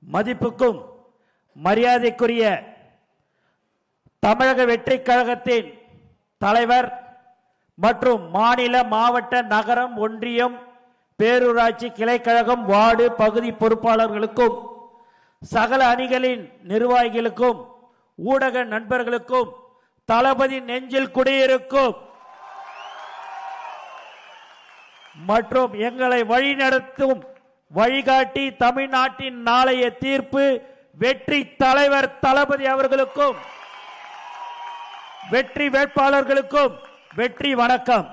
மதிப்புக்கும் மரியாதைக்குரிய தமிழக வெற்றி கழகத்தின் தலைவர் மற்றும் மாநில மாவட்ட நகரம் ஒன்றியம் பேரூராட்சி கிளைக்கழகம் வார்டு பகுதி பொறுப்பாளர்களுக்கும் சகல அணிகளின் நிர்வாகிகளுக்கும் ஊடக நண்பர்களுக்கும் தளபதி நெஞ்சில் குடியிருக்கும் மற்றும் எங்களை வழிநடத்தும் வழிகாட்டி தமிழ்நாட்டின் நாளைய தீர்ப்பு வெற்றி தலைவர் தளபதி அவர்களுக்கும் வெற்றி வேட்பாளர்களுக்கும் வெற்றி வணக்கம்.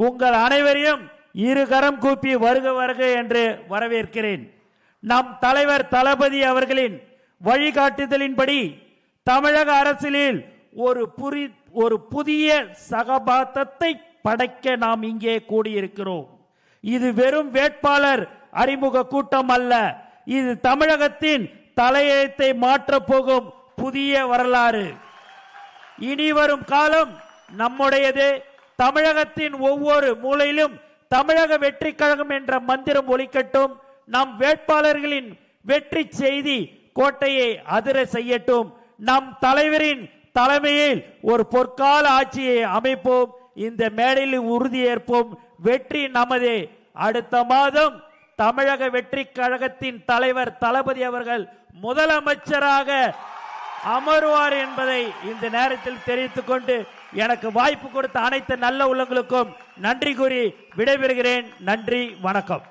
உங்கள் அனைவரையும் இருகரம் கூப்பி வருக வருக என்று வரவேற்கிறேன். நம் தலைவர் தளபதி அவர்களின் வழிகாட்டுதலின்படி தமிழக அரசியலில் ஒரு புதிய சகபாதத்தை படைக்க நாம் இங்கே கூடியிருக்கிறோம். இது வெறும் வேட்பாளர் அறிமுக கூட்டம் அல்ல, இது தமிழகத்தின் தலையெழுத்தை மாற்றப் போகும் புதிய வரலாறு. இனி வரும் காலம் நம்முடையது. தமிழகத்தின் ஒவ்வொரு மூலையிலும் தமிழக வெற்றி கழகம் என்ற மந்திரம் ஒலிக்கட்டும். நம் வேட்பாளர்களின் வெற்றி செய்தி கோட்டையை அதிர செய்யட்டும். நம் தலைவரின் தலைமையில் ஒரு பொற்கால ஆட்சியை அமைப்போம். இந்த மேடையில் உறுதியேற்போம். வெற்றி நமதே. அடுத்த மாதம் தமிழக வெற்றி கழகத்தின் தலைவர் தளபதி அவர்கள் முதலமைச்சராக அமர்வார் என்பதை இந்த நேரத்தில் தெரிவித்துக் கொண்டு எனக்கு வாய்ப்பு கொடுத்த அனைத்து நல்ல உள்ளங்களுக்கும் நன்றி கூறி விடைபெறுகிறேன். நன்றி, வணக்கம்.